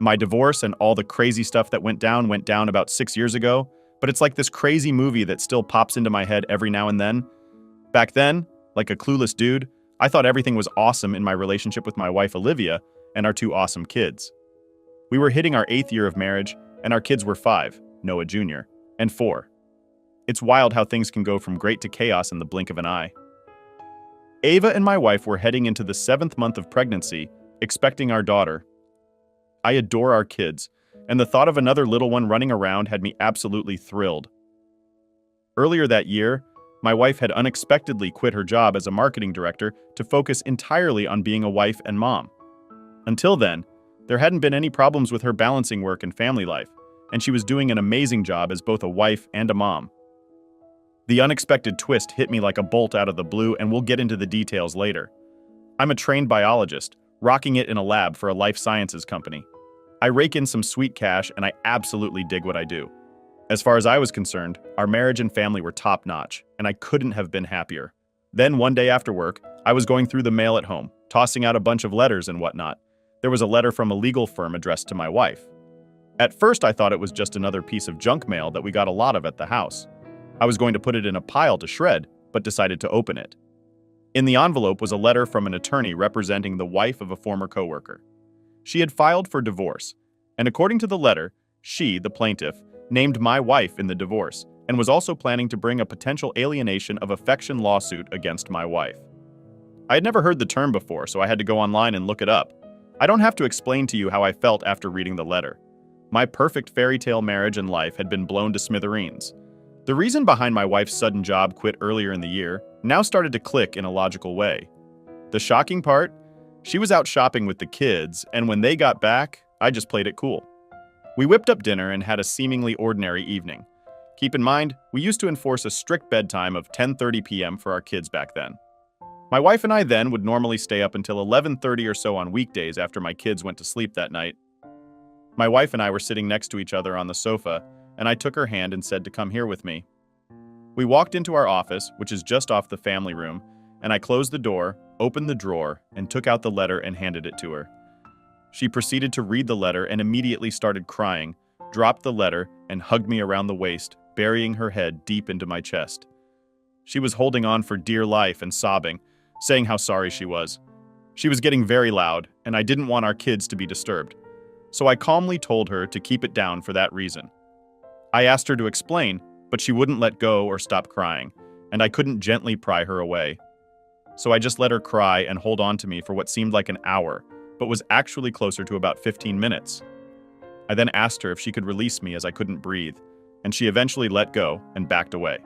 My divorce and all the crazy stuff that went down about 6 years ago, but it's like this crazy movie that still pops into my head every now and then. Back then, like a clueless dude, I thought everything was awesome in my relationship with my wife Olivia and our two awesome kids. We were hitting our 8th year of marriage, and our kids were 5, Noah Jr., and 4. It's wild how things can go from great to chaos in the blink of an eye. Ava and my wife were heading into the 7th month of pregnancy, expecting our daughter. I adore our kids, and the thought of another little one running around had me absolutely thrilled. Earlier that year, my wife had unexpectedly quit her job as a marketing director to focus entirely on being a wife and mom. Until then, there hadn't been any problems with her balancing work and family life, and she was doing an amazing job as both a wife and a mom. The unexpected twist hit me like a bolt out of the blue, and we'll get into the details later. I'm a trained biologist, rocking it in a lab for a life sciences company. I rake in some sweet cash, and I absolutely dig what I do. As far as I was concerned, our marriage and family were top-notch, and I couldn't have been happier. Then one day after work, I was going through the mail at home, tossing out a bunch of letters and whatnot. There was a letter from a legal firm addressed to my wife. At first, I thought it was just another piece of junk mail that we got a lot of at the house. I was going to put it in a pile to shred, but decided to open it. In the envelope was a letter from an attorney representing the wife of a former coworker. She had filed for divorce, and according to the letter, she, the plaintiff, named my wife in the divorce and was also planning to bring a potential alienation of affection lawsuit against my wife. I had never heard the term before, so I had to go online and look it up. I don't have to explain to you how I felt after reading the letter. My perfect fairy tale marriage and life had been blown to smithereens. The reason behind my wife's sudden job quit earlier in the year now started to click in a logical way. The shocking part? She was out shopping with the kids, and when they got back, I just played it cool. We whipped up dinner and had a seemingly ordinary evening. Keep in mind, we used to enforce a strict bedtime of 10:30 p.m. for our kids back then. My wife and I then would normally stay up until 11:30 or so on weekdays after my kids went to sleep that night. My wife and I were sitting next to each other on the sofa, and I took her hand and said to come here with me. We walked into our office, which is just off the family room, and I closed the door, opened the drawer, and took out the letter and handed it to her. She proceeded to read the letter and immediately started crying, dropped the letter, and hugged me around the waist, burying her head deep into my chest. She was holding on for dear life and sobbing, saying how sorry she was. She was getting very loud, and I didn't want our kids to be disturbed. So I calmly told her to keep it down for that reason. I asked her to explain, but she wouldn't let go or stop crying, and I couldn't gently pry her away. So I just let her cry and hold on to me for what seemed like an hour, but was actually closer to about 15 minutes. I then asked her if she could release me as I couldn't breathe, and she eventually let go and backed away.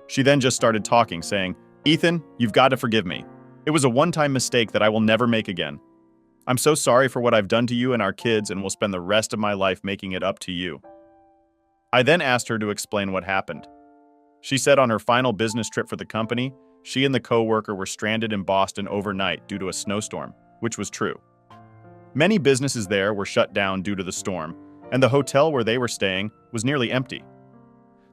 She then just started talking, saying, "Ethan, you've got to forgive me. It was a one-time mistake that I will never make again. I'm so sorry for what I've done to you and our kids, and will spend the rest of my life making it up to you." I then asked her to explain what happened. She said on her final business trip for the company, she and the co-worker were stranded in Boston overnight due to a snowstorm, which was true. Many businesses there were shut down due to the storm, and the hotel where they were staying was nearly empty.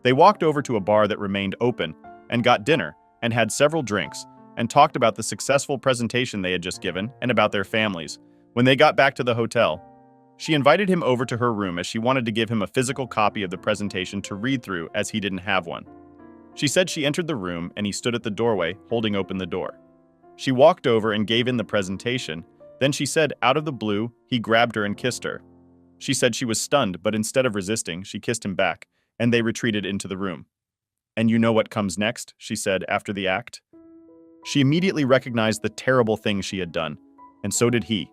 They walked over to a bar that remained open and got dinner and had several drinks and talked about the successful presentation they had just given and about their families. When they got back to the hotel, she invited him over to her room as she wanted to give him a physical copy of the presentation to read through as he didn't have one. She said she entered the room and he stood at the doorway holding open the door. She walked over and gave in the presentation. Then she said out of the blue, he grabbed her and kissed her. She said she was stunned, but instead of resisting, she kissed him back, and they retreated into the room. "And you know what comes next?" she said after the act. She immediately recognized the terrible thing she had done, and so did he.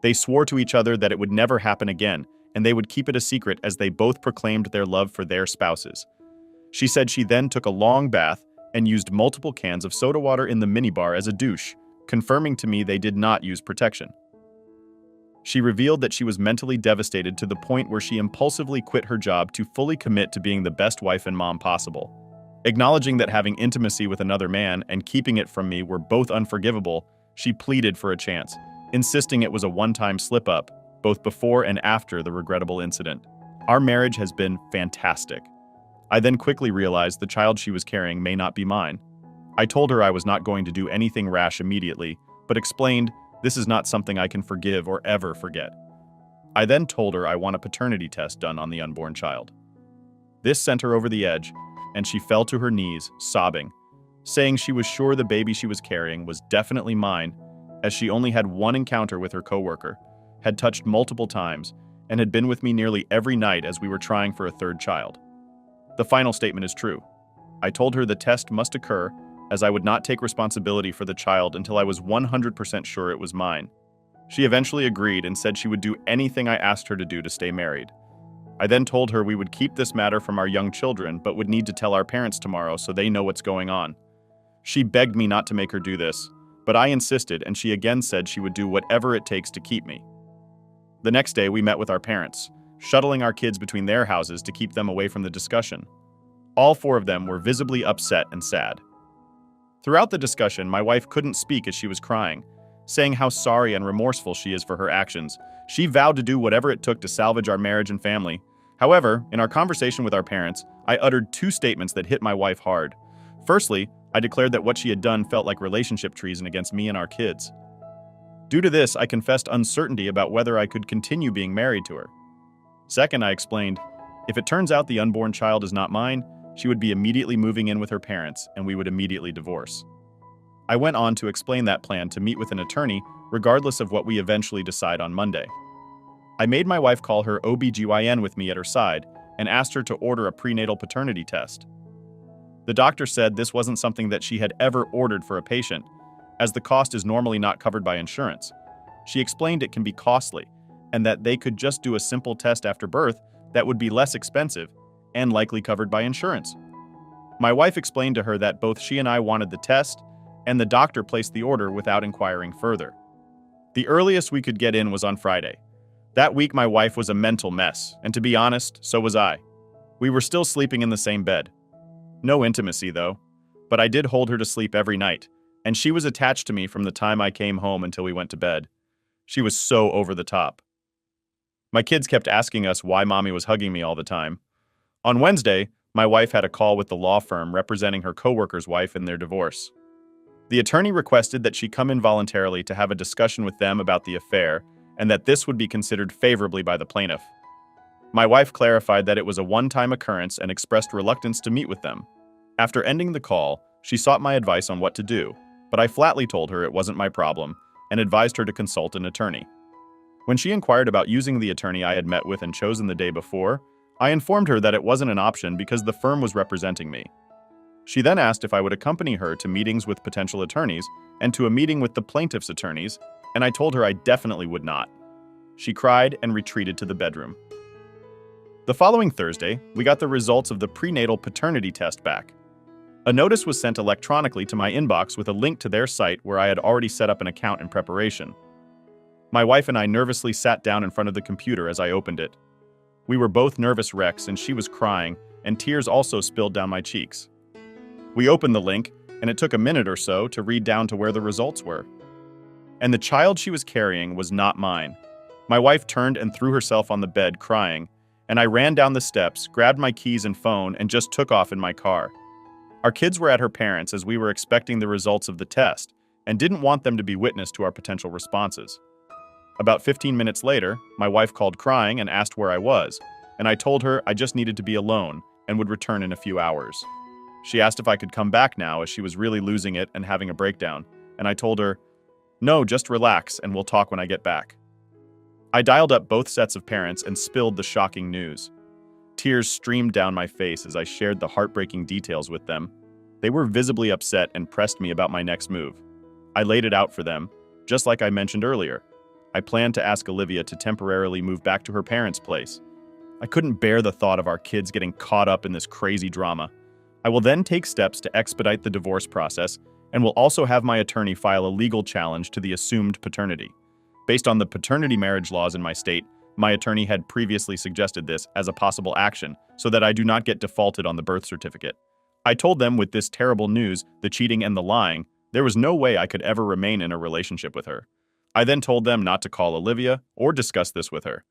They swore to each other that it would never happen again, and they would keep it a secret as they both proclaimed their love for their spouses. She said she then took a long bath and used multiple cans of soda water in the minibar as a douche, confirming to me they did not use protection. She revealed that she was mentally devastated to the point where she impulsively quit her job to fully commit to being the best wife and mom possible. Acknowledging that having intimacy with another man and keeping it from me were both unforgivable, she pleaded for a chance, insisting it was a one-time slip-up, both before and after the regrettable incident. Our marriage has been fantastic. I then quickly realized the child she was carrying may not be mine. I told her I was not going to do anything rash immediately, but explained, this is not something I can forgive or ever forget. I then told her I want a paternity test done on the unborn child. This sent her over the edge, and she fell to her knees, sobbing, saying she was sure the baby she was carrying was definitely mine, as she only had one encounter with her coworker, had touched multiple times, and had been with me nearly every night as we were trying for a third child. The final statement is true. I told her the test must occur, as I would not take responsibility for the child until I was 100% sure it was mine. She eventually agreed and said she would do anything I asked her to do to stay married. I then told her we would keep this matter from our young children, but would need to tell our parents tomorrow so they know what's going on. She begged me not to make her do this, but I insisted, and she again said she would do whatever it takes to keep me. The next day, we met with our parents, shuttling our kids between their houses to keep them away from the discussion. All four of them were visibly upset and sad. Throughout the discussion, my wife couldn't speak as she was crying, saying how sorry and remorseful she is for her actions. She vowed to do whatever it took to salvage our marriage and family. However, in our conversation with our parents, I uttered two statements that hit my wife hard. Firstly, I declared that what she had done felt like relationship treason against me and our kids. Due to this, I confessed uncertainty about whether I could continue being married to her. Second, I explained, if it turns out the unborn child is not mine, she would be immediately moving in with her parents, and we would immediately divorce. I went on to explain that plan to meet with an attorney, regardless of what we eventually decide on Monday. I made my wife call her OBGYN with me at her side and asked her to order a prenatal paternity test. The doctor said this wasn't something that she had ever ordered for a patient, as the cost is normally not covered by insurance. She explained it can be costly, and that they could just do a simple test after birth that would be less expensive and likely covered by insurance. My wife explained to her that both she and I wanted the test, and the doctor placed the order without inquiring further. The earliest we could get in was on Friday. That week my wife was a mental mess, and to be honest, so was I. We were still sleeping in the same bed. No intimacy though, but I did hold her to sleep every night, and she was attached to me from the time I came home until we went to bed. She was so over the top. My kids kept asking us why mommy was hugging me all the time. On Wednesday, my wife had a call with the law firm representing her coworker's wife in their divorce. The attorney requested that she come in voluntarily to have a discussion with them about the affair, and that this would be considered favorably by the plaintiff. My wife clarified that it was a one-time occurrence and expressed reluctance to meet with them. After ending the call, she sought my advice on what to do, but I flatly told her it wasn't my problem and advised her to consult an attorney. When she inquired about using the attorney I had met with and chosen the day before, I informed her that it wasn't an option because the firm was representing me. She then asked if I would accompany her to meetings with potential attorneys and to a meeting with the plaintiff's attorneys, and I told her I definitely would not. She cried and retreated to the bedroom. The following Thursday, we got the results of the prenatal paternity test back. A notice was sent electronically to my inbox with a link to their site where I had already set up an account in preparation. My wife and I nervously sat down in front of the computer as I opened it. We were both nervous wrecks, and she was crying, and tears also spilled down my cheeks. We opened the link, and it took a minute or so to read down to where the results were. And the child she was carrying was not mine. My wife turned and threw herself on the bed, crying, and I ran down the steps, grabbed my keys and phone, and just took off in my car. Our kids were at her parents' as we were expecting the results of the test, and didn't want them to be witness to our potential responses. About 15 minutes later, my wife called crying and asked where I was, and I told her I just needed to be alone and would return in a few hours. She asked if I could come back now as she was really losing it and having a breakdown, and I told her, "No, just relax and we'll talk when I get back." I dialed up both sets of parents and spilled the shocking news. Tears streamed down my face as I shared the heartbreaking details with them. They were visibly upset and pressed me about my next move. I laid it out for them, just like I mentioned earlier. I planned to ask Olivia to temporarily move back to her parents' place. I couldn't bear the thought of our kids getting caught up in this crazy drama. I will then take steps to expedite the divorce process and will also have my attorney file a legal challenge to the assumed paternity. Based on the paternity marriage laws in my state, my attorney had previously suggested this as a possible action so that I do not get defaulted on the birth certificate. I told them with this terrible news, the cheating and the lying, there was no way I could ever remain in a relationship with her. I then told them not to call Olivia or discuss this with her.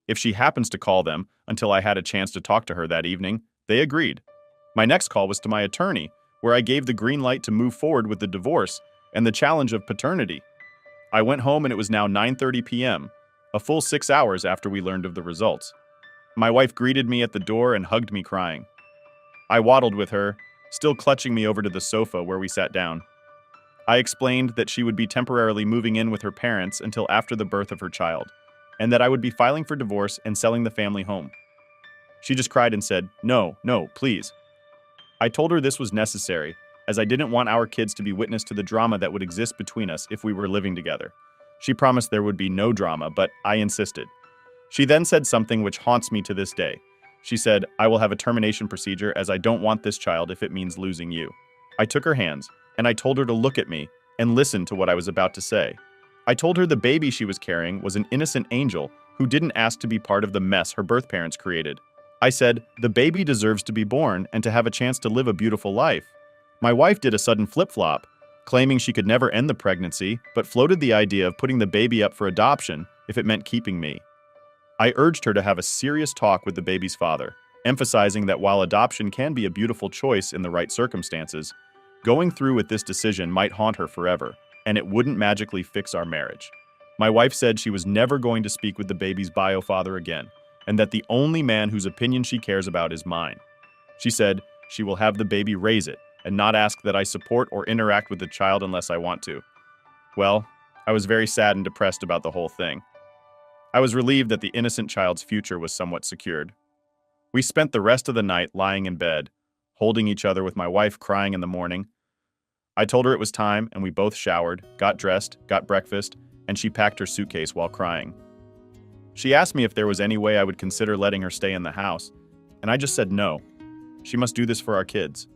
If she happens to call them until I had a chance to talk to her that evening, they agreed. My next call was to my attorney, where I gave the green light to move forward with the divorce and the challenge of paternity. I went home and it was now 9:30 p.m. a full 6 hours after we learned of the results. My wife greeted me at the door and hugged me crying. I waddled with her, still clutching me over to the sofa where we sat down. I explained that she would be temporarily moving in with her parents until after the birth of her child, and that I would be filing for divorce and selling the family home. She just cried and said, "No, no, please." I told her this was necessary, as I didn't want our kids to be witness to the drama that would exist between us if we were living together. She promised there would be no drama, but I insisted. She then said something which haunts me to this day. She said, "I will have a termination procedure as I don't want this child if it means losing you." I took her hands, and I told her to look at me and listen to what I was about to say. I told her the baby she was carrying was an innocent angel who didn't ask to be part of the mess her birth parents created. I said, the baby deserves to be born and to have a chance to live a beautiful life. My wife did a sudden flip-flop, claiming she could never end the pregnancy, but floated the idea of putting the baby up for adoption if it meant keeping me. I urged her to have a serious talk with the baby's father, emphasizing that while adoption can be a beautiful choice in the right circumstances, going through with this decision might haunt her forever, and it wouldn't magically fix our marriage. My wife said she was never going to speak with the baby's bio father again, and that the only man whose opinion she cares about is mine. She said she will have the baby raise it, and not ask that I support or interact with the child unless I want to. Well, I was very sad and depressed about the whole thing. I was relieved that the innocent child's future was somewhat secured. We spent the rest of the night lying in bed, holding each other with my wife crying in the morning. I told her it was time, and we both showered, got dressed, got breakfast, and she packed her suitcase while crying. She asked me if there was any way I would consider letting her stay in the house, and I just said no. She must do this for our kids.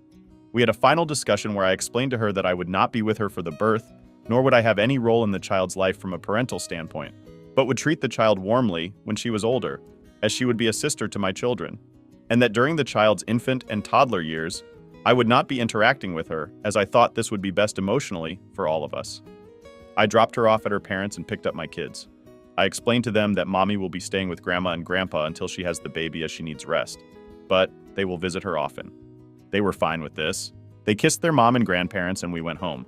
We had a final discussion where I explained to her that I would not be with her for the birth, nor would I have any role in the child's life from a parental standpoint, but would treat the child warmly when she was older, as she would be a sister to my children, and that during the child's infant and toddler years, I would not be interacting with her, as I thought this would be best emotionally for all of us. I dropped her off at her parents and picked up my kids. I explained to them that mommy will be staying with grandma and grandpa until she has the baby as she needs rest, but they will visit her often. They were fine with this. They kissed their mom and grandparents and we went home.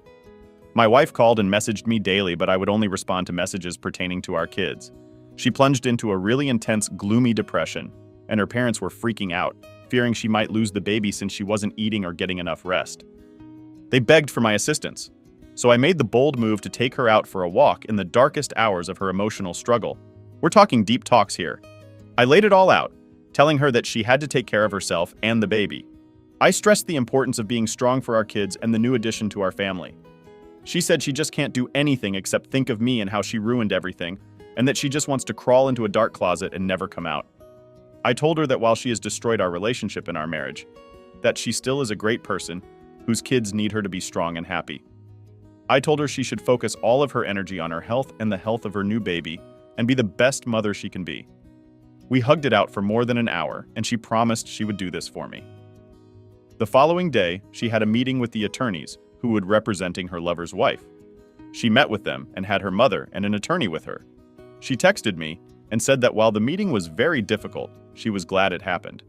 My wife called and messaged me daily, but I would only respond to messages pertaining to our kids. She plunged into a really intense, gloomy depression, and her parents were freaking out, fearing she might lose the baby since she wasn't eating or getting enough rest. They begged for my assistance, so I made the bold move to take her out for a walk in the darkest hours of her emotional struggle. We're talking deep talks here. I laid it all out, telling her that she had to take care of herself and the baby. I stressed the importance of being strong for our kids and the new addition to our family. She said she just can't do anything except think of me and how she ruined everything, and that she just wants to crawl into a dark closet and never come out. I told her that while she has destroyed our relationship and our marriage, that she still is a great person whose kids need her to be strong and happy. I told her she should focus all of her energy on her health and the health of her new baby and be the best mother she can be. We hugged it out for more than an hour, and she promised she would do this for me. The following day, she had a meeting with the attorneys who would representing her lover's wife. She met with them and had her mother and an attorney with her. She texted me and said that while the meeting was very difficult, she was glad it happened.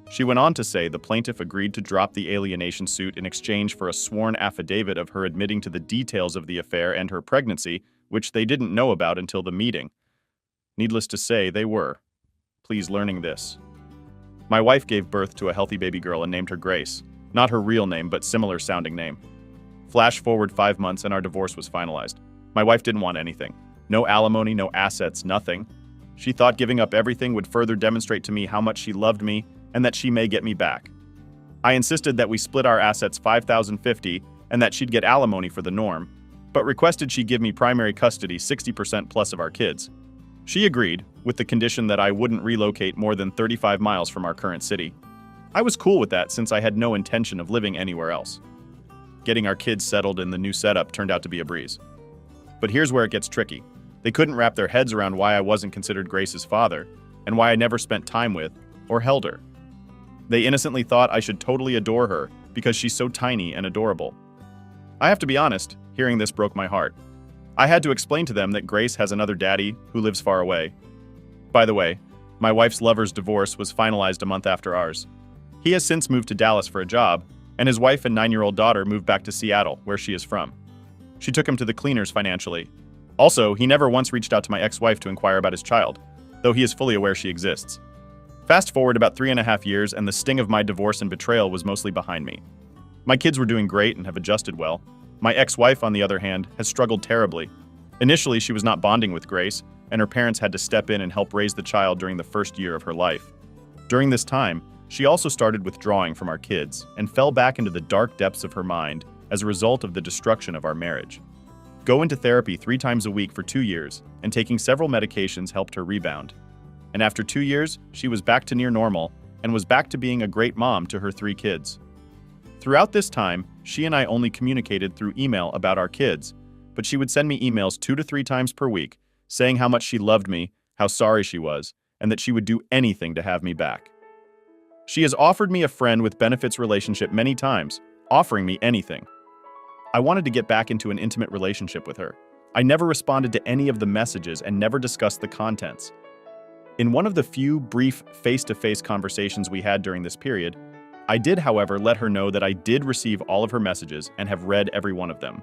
She went on to say the plaintiff agreed to drop the alienation suit in exchange for a sworn affidavit of her admitting to the details of the affair and her pregnancy, which they didn't know about until the meeting. Needless to say, they were. Please learning this. My wife gave birth to a healthy baby girl and named her Grace. Not her real name, but similar sounding name. Flash forward 5 months and our divorce was finalized. My wife didn't want anything. No alimony, no assets, nothing. She thought giving up everything would further demonstrate to me how much she loved me and that she may get me back. I insisted that we split our assets 50-50 and that she'd get alimony for the norm, but requested she give me primary custody 60% plus of our kids. She agreed, with the condition that I wouldn't relocate more than 35 miles from our current city. I was cool with that since I had no intention of living anywhere else. Getting our kids settled in the new setup turned out to be a breeze. But here's where it gets tricky. They couldn't wrap their heads around why I wasn't considered Grace's father, and why I never spent time with or held her. They innocently thought I should totally adore her because she's so tiny and adorable. I have to be honest, hearing this broke my heart. I had to explain to them that Grace has another daddy who lives far away. By the way, my wife's lover's divorce was finalized a month after ours. He has since moved to Dallas for a job, and his wife and 9-year-old daughter moved back to Seattle, where she is from. She took him to the cleaners financially. Also, he never once reached out to my ex-wife to inquire about his child, though he is fully aware she exists. Fast forward about 3.5 years, and the sting of my divorce and betrayal was mostly behind me. My kids were doing great and have adjusted well. My ex-wife, on the other hand, has struggled terribly. Initially, she was not bonding with Grace, and her parents had to step in and help raise the child during the first year of her life. During this time, she also started withdrawing from our kids and fell back into the dark depths of her mind as a result of the destruction of our marriage. Going to therapy 3 times a week for 2 years and taking several medications helped her rebound. And after 2 years, she was back to near normal and was back to being a great mom to her 3 kids. Throughout this time, she and I only communicated through email about our kids, but she would send me emails 2 to 3 times per week, saying how much she loved me, how sorry she was, and that she would do anything to have me back. She has offered me a friend with benefits relationship many times, offering me anything. I wanted to get back into an intimate relationship with her. I never responded to any of the messages and never discussed the contents. In one of the few brief face-to-face conversations we had during this period, I did, however, let her know that I did receive all of her messages and have read every one of them.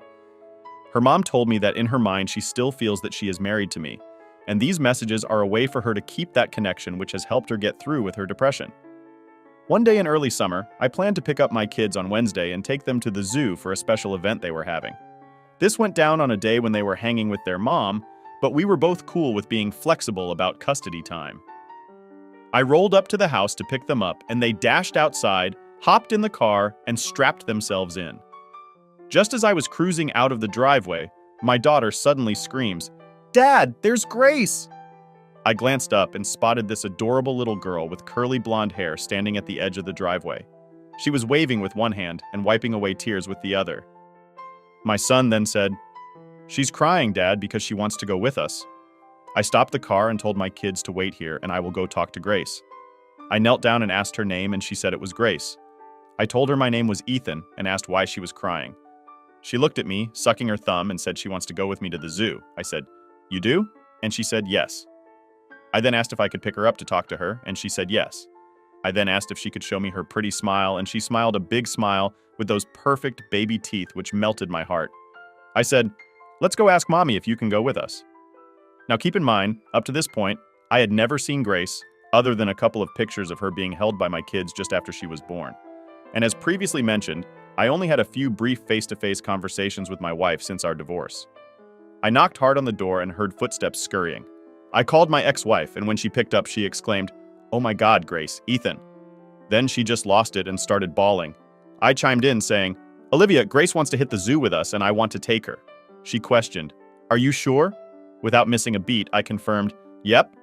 Her mom told me that in her mind she still feels that she is married to me, and these messages are a way for her to keep that connection, which has helped her get through with her depression. One day in early summer, I planned to pick up my kids on Wednesday and take them to the zoo for a special event they were having. This went down on a day when they were hanging with their mom, but we were both cool with being flexible about custody time. I rolled up to the house to pick them up, and they dashed outside, hopped in the car, and strapped themselves in. Just as I was cruising out of the driveway, my daughter suddenly screams, "Dad, there's Grace!" I glanced up and spotted this adorable little girl with curly blonde hair standing at the edge of the driveway. She was waving with one hand and wiping away tears with the other. My son then said, "She's crying, Dad, because she wants to go with us." I stopped the car and told my kids to wait here and I will go talk to Grace. I knelt down and asked her name, and she said it was Grace. I told her my name was Ethan and asked why she was crying. She looked at me, sucking her thumb, and said she wants to go with me to the zoo. I said, "You do?" And she said yes. I then asked if I could pick her up to talk to her, and she said yes. I then asked if she could show me her pretty smile, and she smiled a big smile with those perfect baby teeth which melted my heart. I said, "Let's go ask Mommy if you can go with us." Now keep in mind, up to this point, I had never seen Grace, other than a couple of pictures of her being held by my kids just after she was born. And as previously mentioned, I only had a few brief face-to-face conversations with my wife since our divorce. I knocked hard on the door and heard footsteps scurrying. I called my ex-wife, and when she picked up, she exclaimed, "Oh my God, Grace, Ethan." Then she just lost it and started bawling. I chimed in saying, "Olivia, Grace wants to hit the zoo with us and I want to take her." She questioned, "Are you sure?" Without missing a beat, I confirmed, "Yep."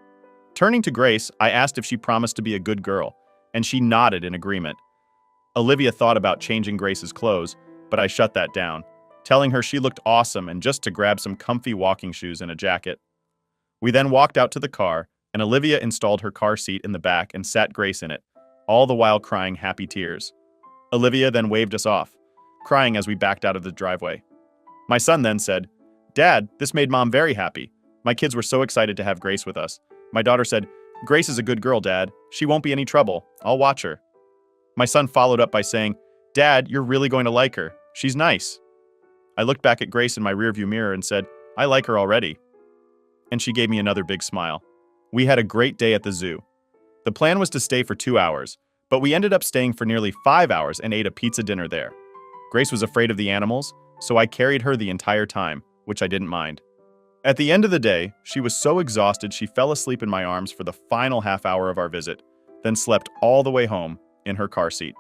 Turning to Grace, I asked if she promised to be a good girl, and she nodded in agreement. Olivia thought about changing Grace's clothes, but I shut that down, telling her she looked awesome and just to grab some comfy walking shoes and a jacket. We then walked out to the car, and Olivia installed her car seat in the back and sat Grace in it, all the while crying happy tears. Olivia then waved us off, crying as we backed out of the driveway. My son then said, "Dad, this made Mom very happy. My kids were so excited to have Grace with us." My daughter said, "Grace is a good girl, Dad. She won't be any trouble. I'll watch her." My son followed up by saying, "Dad, you're really going to like her. She's nice." I looked back at Grace in my rearview mirror and said, "I like her already." And she gave me another big smile. We had a great day at the zoo. The plan was to stay for 2 hours, but we ended up staying for nearly 5 hours and ate a pizza dinner there. Grace was afraid of the animals, so I carried her the entire time, which I didn't mind. At the end of the day, she was so exhausted she fell asleep in my arms for the final half hour of our visit, then slept all the way home in her car seat.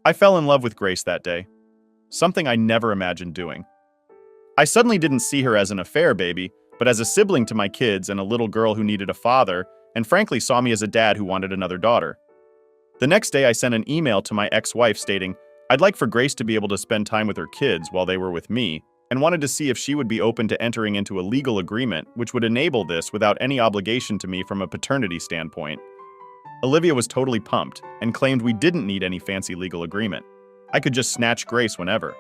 I fell in love with Grace that day, something I never imagined doing. I suddenly didn't see her as an affair baby, but as a sibling to my kids and a little girl who needed a father, and frankly saw me as a dad who wanted another daughter. The next day I sent an email to my ex-wife stating, I'd like for Grace to be able to spend time with her kids while they were with me, and wanted to see if she would be open to entering into a legal agreement which would enable this without any obligation to me from a paternity standpoint. Olivia was totally pumped and claimed we didn't need any fancy legal agreement. I could just snatch Grace whenever.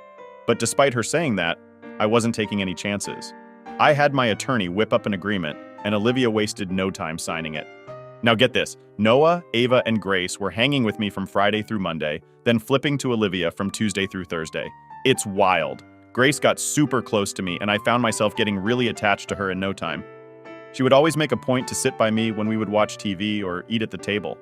But despite her saying that, I wasn't taking any chances. I had my attorney whip up an agreement, and Olivia wasted no time signing it. Now get this, Noah, Ava, and Grace were hanging with me from Friday through Monday, then flipping to Olivia from Tuesday through Thursday. It's wild. Grace got super close to me, and I found myself getting really attached to her in no time. She would always make a point to sit by me when we would watch TV or eat at the table.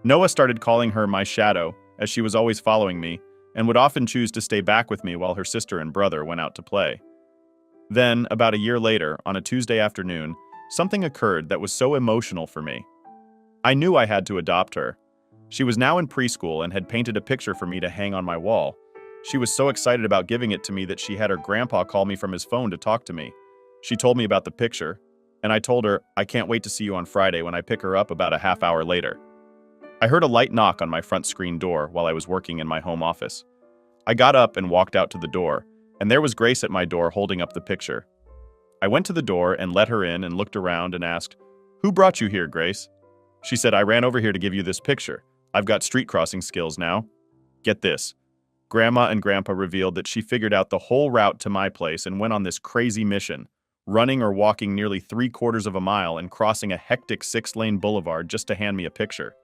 Noah started calling her my shadow, as she was always following me, and would often choose to stay back with me while her sister and brother went out to play. Then, about a year later, on a Tuesday afternoon, something occurred that was so emotional for me. I knew I had to adopt her. She was now in preschool and had painted a picture for me to hang on my wall. She was so excited about giving it to me that she had her grandpa call me from his phone to talk to me. She told me about the picture, and I told her, I can't wait to see you on Friday when I pick her up about a half hour later. I heard a light knock on my front screen door while I was working in my home office. I got up and walked out to the door, and there was Grace at my door holding up the picture. I went to the door and let her in and looked around and asked, "Who brought you here, Grace?" She said, "I ran over here to give you this picture. I've got street crossing skills now." Get this. Grandma and Grandpa revealed that she figured out the whole route to my place and went on this crazy mission, running or walking nearly 3/4 of a mile and crossing a hectic 6-lane boulevard just to hand me a picture.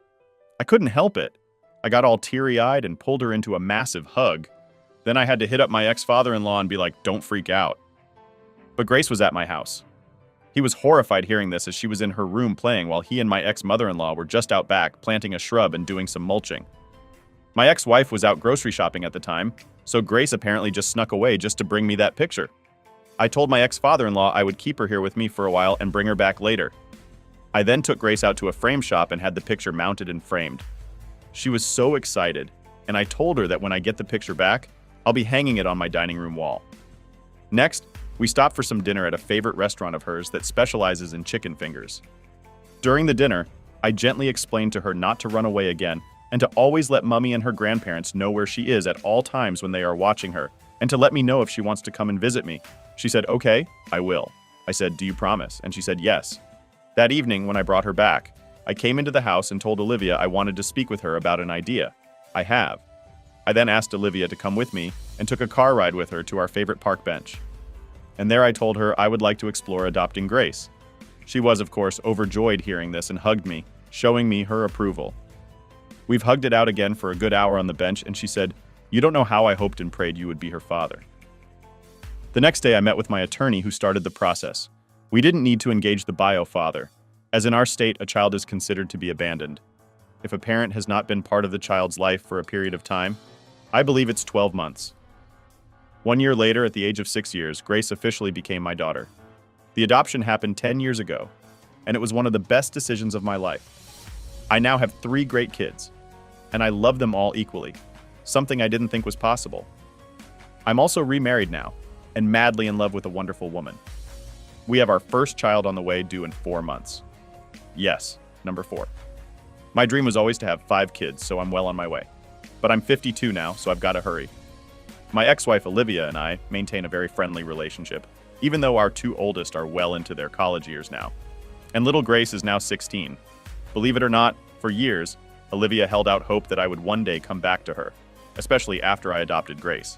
I couldn't help it. I got all teary-eyed and pulled her into a massive hug. Then I had to hit up my ex-father-in-law and be like, "Don't freak out." But Grace was at my house. He was horrified hearing this as she was in her room playing while he and my ex-mother-in-law were just out back planting a shrub and doing some mulching. My ex-wife was out grocery shopping at the time, so Grace apparently just snuck away just to bring me that picture. I told my ex-father-in-law I would keep her here with me for a while and bring her back later. I then took Grace out to a frame shop and had the picture mounted and framed. She was so excited, and I told her that when I get the picture back, I'll be hanging it on my dining room wall. Next, we stopped for some dinner at a favorite restaurant of hers that specializes in chicken fingers. During the dinner, I gently explained to her not to run away again and to always let Mummy and her grandparents know where she is at all times when they are watching her, and to let me know if she wants to come and visit me. She said, "Okay, I will." I said, "Do you promise?" And she said, "Yes." That evening, when I brought her back, I came into the house and told Olivia I wanted to speak with her about an idea. I have. I then asked Olivia to come with me and took a car ride with her to our favorite park bench. And there I told her I would like to explore adopting Grace. She was, of course, overjoyed hearing this and hugged me, showing me her approval. We've hugged it out again for a good hour on the bench, and she said, "You don't know how I hoped and prayed you would be her father." The next day I met with my attorney who started the process. We didn't need to engage the bio father, as in our state a child is considered to be abandoned. If a parent has not been part of the child's life for a period of time, I believe it's 12 months. 1 year later, at the age of 6 years, Grace officially became my daughter. The adoption happened 10 years ago, and it was one of the best decisions of my life. I now have 3 great kids, and I love them all equally, something I didn't think was possible. I'm also remarried now, and madly in love with a wonderful woman. We have our first child on the way, due in 4 months. Yes, number 4. My dream was always to have 5 kids, so I'm well on my way. But I'm 52 now, so I've got to hurry. My ex-wife Olivia and I maintain a very friendly relationship, even though our 2 oldest are well into their college years now. And little Grace is now 16. Believe it or not, for years, Olivia held out hope that I would one day come back to her, especially after I adopted Grace.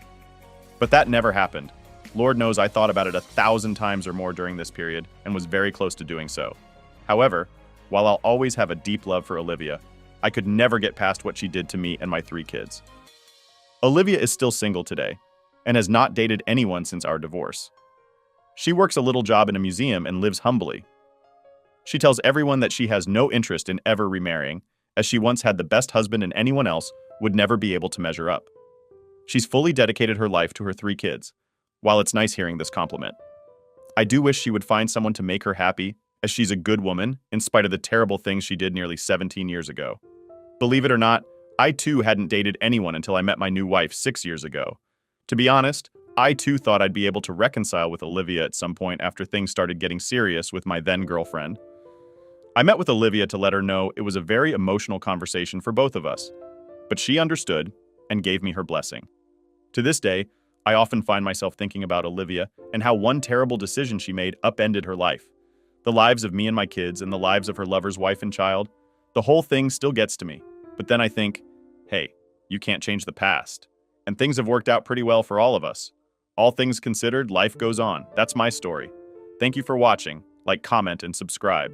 But that never happened. Lord knows I thought about it 1,000 times or more during this period and was very close to doing so. However, while I'll always have a deep love for Olivia, I could never get past what she did to me and my 3 kids. Olivia is still single today and has not dated anyone since our divorce. She works a little job in a museum and lives humbly. She tells everyone that she has no interest in ever remarrying, as she once had the best husband and anyone else would never be able to measure up. She's fully dedicated her life to her 3 kids. While it's nice hearing this compliment, I do wish she would find someone to make her happy, as she's a good woman, in spite of the terrible things she did nearly 17 years ago. Believe it or not, I too hadn't dated anyone until I met my new wife 6 years ago. To be honest, I too thought I'd be able to reconcile with Olivia at some point after things started getting serious with my then girlfriend. I met with Olivia to let her know it was a very emotional conversation for both of us, but she understood and gave me her blessing. To this day, I often find myself thinking about Olivia and how one terrible decision she made upended her life. The lives of me and my kids and the lives of her lover's wife and child, the whole thing still gets to me. But then I think, hey, you can't change the past. And things have worked out pretty well for all of us. All things considered, life goes on. That's my story. Thank you for watching. Like, comment, and subscribe.